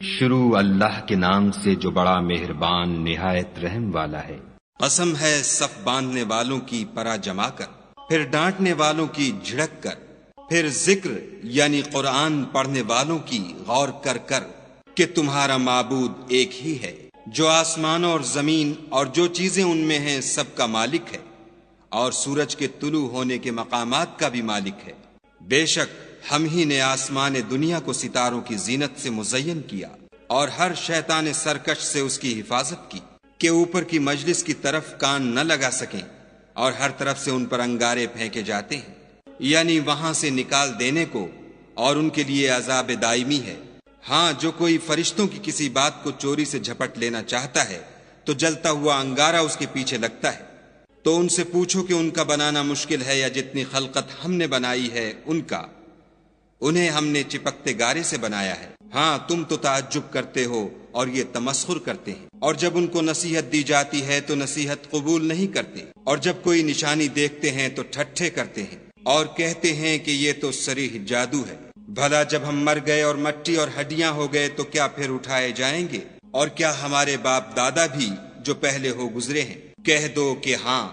شروع اللہ کے نام سے جو بڑا مہربان نہایت رحم والا ہے۔ قسم ہے صف باندھنے والوں کی پرا جما کر، پھر ڈانٹنے والوں کی جھڑک کر، پھر ذکر یعنی قرآن پڑھنے والوں کی غور کر کر کہ تمہارا معبود ایک ہی ہے جو آسمانوں اور زمین اور جو چیزیں ان میں ہیں سب کا مالک ہے، اور سورج کے طلوع ہونے کے مقامات کا بھی مالک ہے۔ بے شک ہم ہی نے آسمان دنیا کو ستاروں کی زینت سے مزین کیا اور ہر شیطان سرکش سے اس کی حفاظت کی کہ اوپر کی مجلس کی طرف کان نہ لگا سکیں، اور ہر طرف سے ان پر انگارے پھینکے جاتے ہیں، یعنی وہاں سے نکال دینے کو، اور ان کے لیے عذاب دائمی ہے۔ ہاں، جو کوئی فرشتوں کی کسی بات کو چوری سے جھپٹ لینا چاہتا ہے تو جلتا ہوا انگارہ اس کے پیچھے لگتا ہے۔ تو ان سے پوچھو کہ ان کا بنانا مشکل ہے یا جتنی خلقت ہم نے بنائی ہے ان کا، انہیں ہم نے چپکتے گارے سے بنایا ہے۔ ہاں، تم تو تعجب کرتے ہو اور یہ تمسخر کرتے ہیں، اور جب ان کو نصیحت دی جاتی ہے تو نصیحت قبول نہیں کرتے، اور جب کوئی نشانی دیکھتے ہیں تو ٹھٹھے کرتے ہیں اور کہتے ہیں کہ یہ تو صریح جادو ہے۔ بھلا جب ہم مر گئے اور مٹی اور ہڈیاں ہو گئے تو کیا پھر اٹھائے جائیں گے؟ اور کیا ہمارے باپ دادا بھی جو پہلے ہو گزرے ہیں؟ کہہ دو کہ ہاں،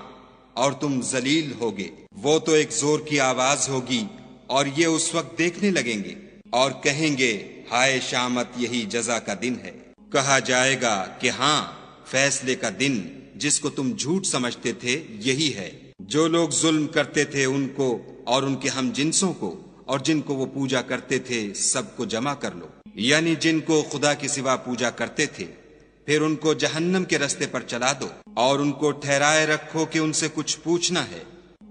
اور تم ذلیل ہوگے۔ وہ تو ایک زور کی آواز ہوگی اور یہ اس وقت دیکھنے لگیں گے اور کہیں گے ہائے شامت، یہی جزا کا دن ہے۔ کہا جائے گا کہ ہاں، فیصلے کا دن جس کو تم جھوٹ سمجھتے تھے یہی ہے۔ جو لوگ ظلم کرتے تھے ان کو اور ان کے ہم جنسوں کو اور جن کو وہ پوجا کرتے تھے سب کو جمع کر لو، یعنی جن کو خدا کے سوا پوجا کرتے تھے، پھر ان کو جہنم کے رستے پر چلا دو، اور ان کو ٹھہرائے رکھو کہ ان سے کچھ پوچھنا ہے۔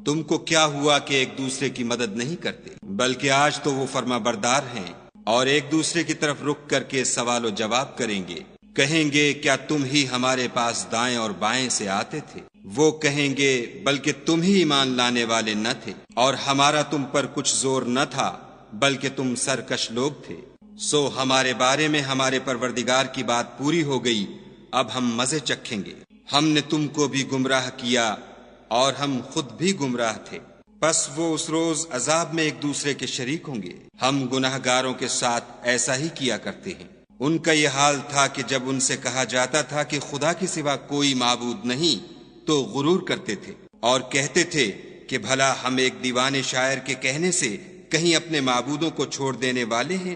تم کو کیا ہوا کہ ایک دوسرے کی مدد نہیں کرتے؟ بلکہ آج تو وہ فرما بردار ہیں اور ایک دوسرے کی طرف رک کر کے سوال و جواب کریں گے۔ کہیں گے کیا تم ہی ہمارے پاس دائیں اور بائیں سے آتے تھے؟ وہ کہیں گے بلکہ تم ہی ایمان لانے والے نہ تھے، اور ہمارا تم پر کچھ زور نہ تھا بلکہ تم سرکش لوگ تھے۔ سو ہمارے بارے میں ہمارے پروردگار کی بات پوری ہو گئی، اب ہم مزے چکھیں گے۔ ہم نے تم کو بھی گمراہ کیا اور ہم خود بھی گمراہ تھے، پس وہ اس روز عذاب میں ایک دوسرے کے شریک ہوں گے۔ ہم گناہ گاروں کے ساتھ ایسا ہی کیا کرتے ہیں۔ ان کا یہ حال تھا کہ جب ان سے کہا جاتا تھا کہ خدا کے سوا کوئی معبود نہیں تو غرور کرتے تھے اور کہتے تھے کہ بھلا ہم ایک دیوانے شاعر کے کہنے سے کہیں اپنے معبودوں کو چھوڑ دینے والے ہیں؟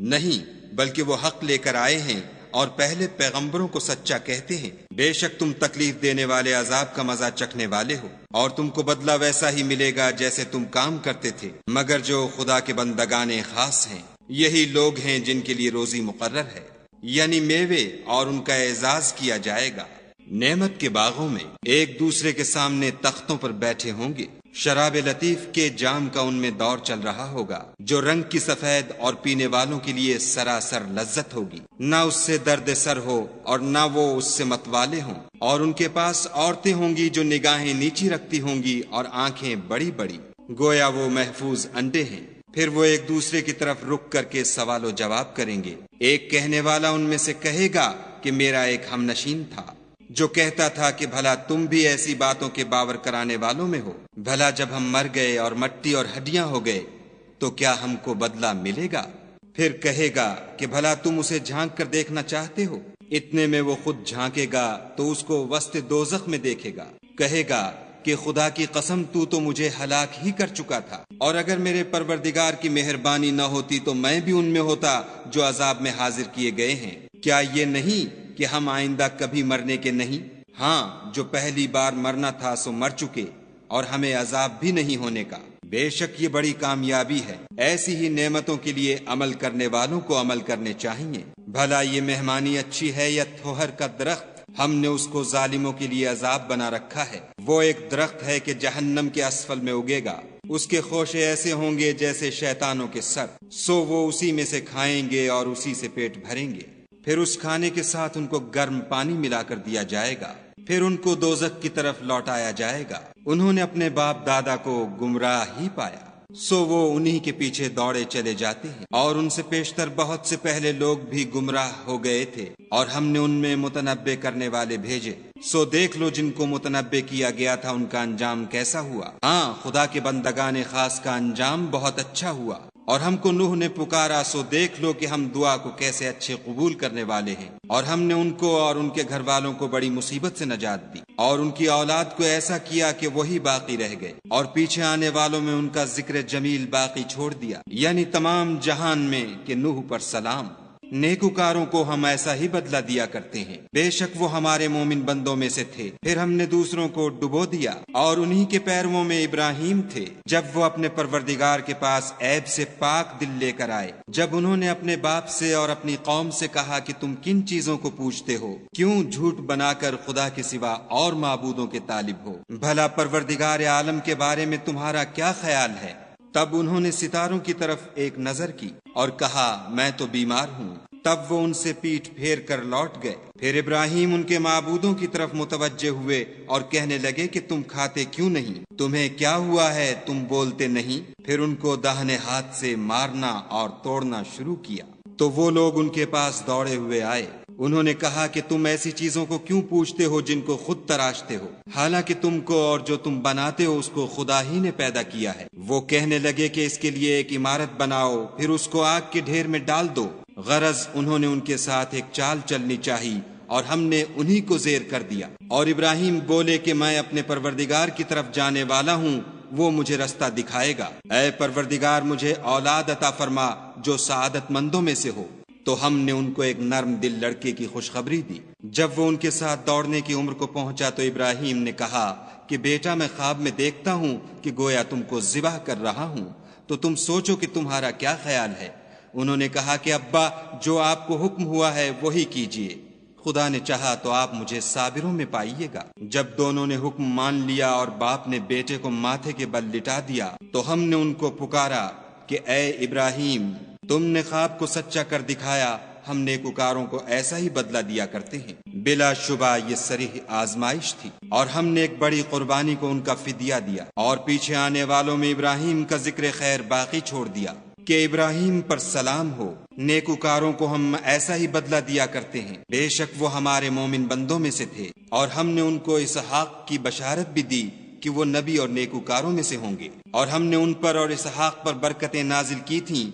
نہیں، بلکہ وہ حق لے کر آئے ہیں اور پہلے پیغمبروں کو سچا کہتے ہیں۔ بے شک تم تکلیف دینے والے عذاب کا مزہ چکھنے والے ہو، اور تم کو بدلہ ویسا ہی ملے گا جیسے تم کام کرتے تھے، مگر جو خدا کے بندگان خاص ہیں یہی لوگ ہیں جن کے لیے روزی مقرر ہے، یعنی میوے، اور ان کا اعزاز کیا جائے گا۔ نعمت کے باغوں میں ایک دوسرے کے سامنے تختوں پر بیٹھے ہوں گے، شراب لطیف کے جام کا ان میں دور چل رہا ہوگا جو رنگ کی سفید اور پینے والوں کے لیے سراسر لذت ہوگی، نہ اس سے درد سر ہو اور نہ وہ اس سے متوالے ہوں۔ اور ان کے پاس عورتیں ہوں گی جو نگاہیں نیچی رکھتی ہوں گی اور آنکھیں بڑی بڑی، گویا وہ محفوظ انڈے ہیں۔ پھر وہ ایک دوسرے کی طرف رک کر کے سوال و جواب کریں گے۔ ایک کہنے والا ان میں سے کہے گا کہ میرا ایک ہم نشین تھا جو کہتا تھا کہ بھلا تم بھی ایسی باتوں کے باور کرانے والوں میں ہو؟ بھلا جب ہم مر گئے اور مٹی اور ہڈیاں ہو گئے تو کیا ہم کو بدلہ ملے گا؟ پھر کہے گا کہ بھلا تم اسے جھانک کر دیکھنا چاہتے ہو؟ اتنے میں وہ خود جھانکے گا تو اس کو وسط دوزخ میں دیکھے گا، کہے گا کہ خدا کی قسم تو مجھے ہلاک ہی کر چکا تھا، اور اگر میرے پروردگار کی مہربانی نہ ہوتی تو میں بھی ان میں ہوتا جو عذاب میں حاضر کیے گئے ہیں۔ کیا یہ نہیں کہ ہم آئندہ کبھی مرنے کے نہیں؟ ہاں، جو پہلی بار مرنا تھا سو مر چکے، اور ہمیں عذاب بھی نہیں ہونے کا۔ بے شک یہ بڑی کامیابی ہے۔ ایسی ہی نعمتوں کے لیے عمل کرنے والوں کو عمل کرنے چاہیے۔ بھلا یہ مہمانی اچھی ہے یا تھوہر کا درخت؟ ہم نے اس کو ظالموں کے لیے عذاب بنا رکھا ہے۔ وہ ایک درخت ہے کہ جہنم کے اسفل میں اگے گا، اس کے خوشے ایسے ہوں گے جیسے شیطانوں کے سر، سو وہ اسی میں سے کھائیں گے اور اسی سے پیٹ بھریں گے۔ پھر اس کھانے کے ساتھ ان کو گرم پانی ملا کر دیا جائے گا، پھر ان کو دوزخ کی طرف لوٹایا جائے گا۔ انہوں نے اپنے باپ دادا کو گمراہ ہی پایا، سو وہ انہی کے پیچھے دوڑے چلے جاتے ہیں، اور ان سے پیشتر بہت سے پہلے لوگ بھی گمراہ ہو گئے تھے، اور ہم نے ان میں متنبع کرنے والے بھیجے، سو دیکھ لو جن کو متنبع کیا گیا تھا ان کا انجام کیسا ہوا۔ ہاں، خدا کے بندگان خاص کا انجام بہت اچھا ہوا۔ اور ہم کو نوح نے پکارا سو دیکھ لو کہ ہم دعا کو کیسے اچھے قبول کرنے والے ہیں، اور ہم نے ان کو اور ان کے گھر والوں کو بڑی مصیبت سے نجات دی، اور ان کی اولاد کو ایسا کیا کہ وہی باقی رہ گئے، اور پیچھے آنے والوں میں ان کا ذکر جمیل باقی چھوڑ دیا، یعنی تمام جہان میں کہ نوح پر سلام۔ نیکوکاروں کو ہم ایسا ہی بدلہ دیا کرتے ہیں، بے شک وہ ہمارے مومن بندوں میں سے تھے۔ پھر ہم نے دوسروں کو ڈبو دیا، اور انہی کے پیرووں میں ابراہیم تھے، جب وہ اپنے پروردگار کے پاس عیب سے پاک دل لے کر آئے، جب انہوں نے اپنے باپ سے اور اپنی قوم سے کہا کہ تم کن چیزوں کو پوچھتے ہو، کیوں جھوٹ بنا کر خدا کے سوا اور معبودوں کے طالب ہو، بھلا پروردگار عالم کے بارے میں تمہارا کیا خیال ہے؟ تب انہوں نے ستاروں کی طرف ایک نظر کی اور کہا میں تو بیمار ہوں، تب وہ ان سے پیٹھ پھیر کر لوٹ گئے۔ پھر ابراہیم ان کے معبودوں کی طرف متوجہ ہوئے اور کہنے لگے کہ تم کھاتے کیوں نہیں؟ تمہیں کیا ہوا ہے؟ تم بولتے نہیں؟ پھر ان کو داہنے ہاتھ سے مارنا اور توڑنا شروع کیا، تو وہ لوگ ان کے پاس دوڑے ہوئے آئے۔ انہوں نے کہا کہ تم ایسی چیزوں کو کیوں پوچھتے ہو جن کو خود تراشتے ہو، حالانکہ تم کو اور جو تم بناتے ہو اس کو خدا ہی نے پیدا کیا ہے۔ وہ کہنے لگے کہ اس کے لیے ایک عمارت بناؤ، پھر اس کو آگ کے ڈھیر میں ڈال دو۔ غرض انہوں نے ان کے ساتھ ایک چال چلنی چاہی اور ہم نے انہی کو زیر کر دیا۔ اور ابراہیم بولے کہ میں اپنے پروردگار کی طرف جانے والا ہوں، وہ مجھے رستہ دکھائے گا۔ اے پروردگار مجھے اولاد عطا فرما جو سعادت مندوں میں سے ہو۔ تو ہم نے ان کو ایک نرم دل لڑکے کی خوشخبری دی۔ جب وہ ان کے ساتھ دوڑنے کی عمر کو پہنچا تو ابراہیم نے کہا کہ بیٹا میں خواب میں دیکھتا ہوں کہ گویا تم کو ذبح کر رہا ہوں، تو تم سوچو کہ تمہارا کیا خیال ہے؟ انہوں نے کہا کہ ابا جو آپ کو حکم ہوا ہے وہی کیجیے، خدا نے چاہا تو آپ مجھے صابروں میں پائیے گا۔ جب دونوں نے حکم مان لیا اور باپ نے بیٹے کو ماتھے کے بل لٹا دیا تو ہم نے ان کو پکارا کہ اے ابراہیم تم نے خواب کو سچا کر دکھایا، ہم نیکوکاروں کو ایسا ہی بدلہ دیا کرتے ہیں۔ بلا شبہ یہ صریح آزمائش تھی، اور ہم نے ایک بڑی قربانی کو ان کا فدیہ دیا، اور پیچھے آنے والوں میں ابراہیم کا ذکر خیر باقی چھوڑ دیا کہ ابراہیم پر سلام ہو۔ نیکوکاروں کو ہم ایسا ہی بدلہ دیا کرتے ہیں، بے شک وہ ہمارے مومن بندوں میں سے تھے، اور ہم نے ان کو اسحاق کی بشارت بھی دی کہ وہ نبی اور نیکوکاروں میں سے ہوں گے، اور ہم نے ان پر اور اسحاق پر برکتیں نازل کی تھیں،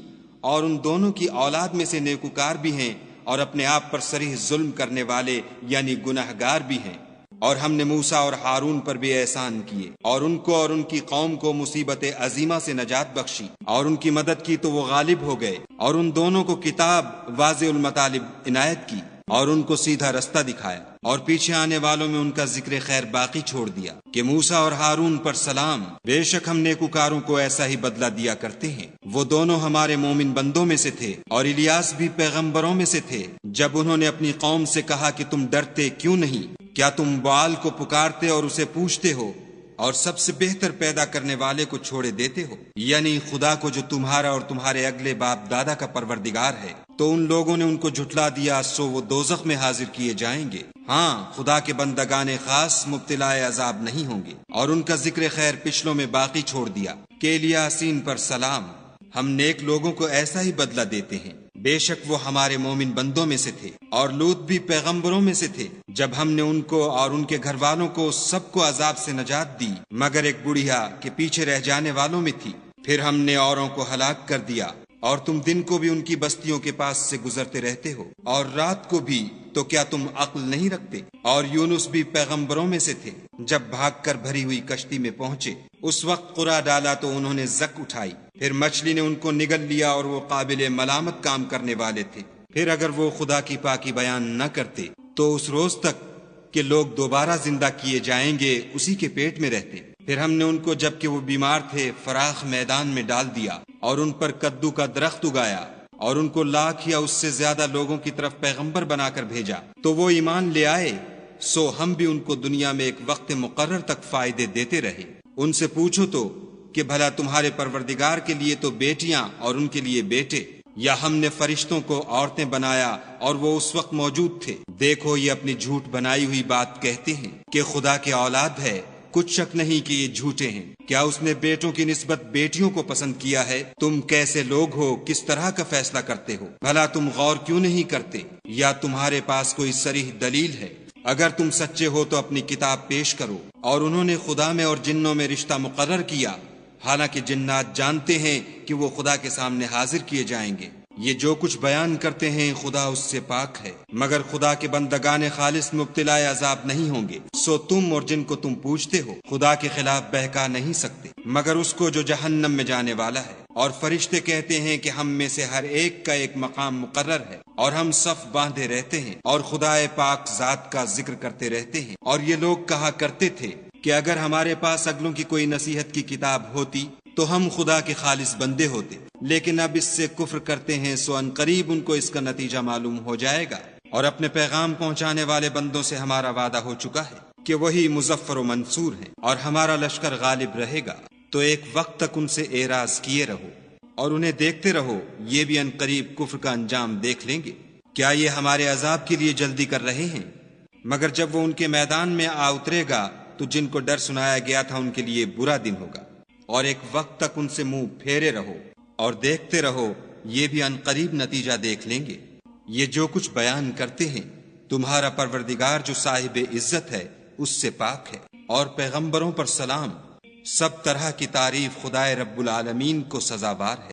اور ان دونوں کی اولاد میں سے نیکوکار بھی ہیں اور اپنے آپ پر صریح ظلم کرنے والے یعنی گناہگار بھی ہیں۔ اور ہم نے موسیٰ اور ہارون پر بھی احسان کیے، اور ان کو اور ان کی قوم کو مصیبت عظیمہ سے نجات بخشی، اور ان کی مدد کی تو وہ غالب ہو گئے، اور ان دونوں کو کتاب واضح المطالب عنایت کی، اور ان کو سیدھا رستہ دکھایا، اور پیچھے آنے والوں میں ان کا ذکر خیر باقی چھوڑ دیا کہ موسیٰ اور ہارون پر سلام، بے شک ہم نیکوکاروں کو ایسا ہی بدلہ دیا کرتے ہیں۔ وہ دونوں ہمارے مومن بندوں میں سے تھے، اور الیاس بھی پیغمبروں میں سے تھے۔ جب انہوں نے اپنی قوم سے کہا کہ تم ڈرتے کیوں نہیں؟ کیا تم بعال کو پکارتے اور اسے پوچھتے ہو، اور سب سے بہتر پیدا کرنے والے کو چھوڑے دیتے ہو، یعنی خدا کو جو تمہارا اور تمہارے اگلے باپ دادا کا پروردگار ہے؟ تو ان لوگوں نے ان کو جھٹلا دیا، سو وہ دوزخ میں حاضر کیے جائیں گے۔ ہاں خدا کے بندگان خاص مبتلا عذاب نہیں ہوں گے۔ اور ان کا ذکر خیر پچھلوں میں باقی چھوڑ دیا کہ الیاسین پر سلام، ہم نیک لوگوں کو ایسا ہی بدلہ دیتے ہیں، بے شک وہ ہمارے مومن بندوں میں سے تھے۔ اور لوط بھی پیغمبروں میں سے تھے، جب ہم نے ان کو اور ان کے گھر والوں کو سب کو عذاب سے نجات دی مگر ایک بڑھیا کہ پیچھے رہ جانے والوں میں تھی۔ پھر ہم نے اوروں کو ہلاک کر دیا، اور تم دن کو بھی ان کی بستیوں کے پاس سے گزرتے رہتے ہو، اور رات کو بھی، تو کیا تم عقل نہیں رکھتے؟ اور یونس بھی پیغمبروں میں سے تھے، جب بھاگ کر بھری ہوئی کشتی میں پہنچے، اس وقت قرا ڈالا تو انہوں نے زک اٹھائی، پھر مچھلی نے ان کو نگل لیا، اور وہ قابل ملامت کام کرنے والے تھے۔ پھر اگر وہ خدا کی پاکی بیان نہ کرتے تو اس روز تک کہ لوگ دوبارہ زندہ کیے جائیں گے اسی کے پیٹ میں رہتے۔ پھر ہم نے ان کو جبکہ وہ بیمار تھے فراخ میدان میں ڈال دیا، اور ان پر کدو کا درخت اگایا، اور ان کو لاکھ یا اس سے زیادہ لوگوں کی طرف پیغمبر بنا کر بھیجا، تو وہ ایمان لے آئے، سو ہم بھی ان کو دنیا میں ایک وقت مقرر تک فائدے دیتے رہے۔ ان سے پوچھو تو کہ بھلا تمہارے پروردگار کے لیے تو بیٹیاں اور ان کے لیے بیٹے، یا ہم نے فرشتوں کو عورتیں بنایا اور وہ اس وقت موجود تھے؟ دیکھو یہ اپنی جھوٹ بنائی ہوئی بات کہتے ہیں کہ خدا کی اولاد ہے، کچھ شک نہیں کہ یہ جھوٹے ہیں۔ کیا اس نے بیٹوں کی نسبت بیٹیوں کو پسند کیا ہے؟ تم کیسے لوگ ہو، کس طرح کا فیصلہ کرتے ہو؟ بھلا تم غور کیوں نہیں کرتے؟ یا تمہارے پاس کوئی صریح دلیل ہے؟ اگر تم سچے ہو تو اپنی کتاب پیش کرو۔ اور انہوں نے خدا میں اور جنوں میں رشتہ مقرر کیا، حالانکہ جنات جانتے ہیں کہ وہ خدا کے سامنے حاضر کیے جائیں گے۔ یہ جو کچھ بیان کرتے ہیں خدا اس سے پاک ہے، مگر خدا کے بندگان خالص مبتلا عذاب نہیں ہوں گے۔ سو تم اور جن کو تم پوجتے ہو خدا کے خلاف بہکا نہیں سکتے مگر اس کو جو جہنم میں جانے والا ہے۔ اور فرشتے کہتے ہیں کہ ہم میں سے ہر ایک کا ایک مقام مقرر ہے، اور ہم صف باندھے رہتے ہیں اور خدا پاک ذات کا ذکر کرتے رہتے ہیں۔ اور یہ لوگ کہا کرتے تھے کہ اگر ہمارے پاس اگلوں کی کوئی نصیحت کی کتاب ہوتی تو ہم خدا کے خالص بندے ہوتے، لیکن اب اس سے کفر کرتے ہیں، سو ان قریب ان کو اس کا نتیجہ معلوم ہو جائے گا۔ اور اپنے پیغام پہنچانے والے بندوں سے ہمارا وعدہ ہو چکا ہے کہ وہی مظفر و منصور ہیں، اور ہمارا لشکر غالب رہے گا۔ تو ایک وقت تک ان سے اعراض کیے رہو اور انہیں دیکھتے رہو، یہ بھی ان قریب کفر کا انجام دیکھ لیں گے۔ کیا یہ ہمارے عذاب کے لیے جلدی کر رہے ہیں؟ مگر جب وہ ان کے میدان میں آ اترے گا تو جن کو ڈر سنایا گیا تھا ان کے لیے برا دن ہوگا۔ اور ایک وقت تک ان سے منہ پھیرے رہو اور دیکھتے رہو، یہ بھی ان قریب نتیجہ دیکھ لیں گے۔ یہ جو کچھ بیان کرتے ہیں تمہارا پروردگار جو صاحب عزت ہے اس سے پاک ہے، اور پیغمبروں پر سلام۔ سب طرح کی تعریف خدائے رب العالمین کو سزاوار ہے۔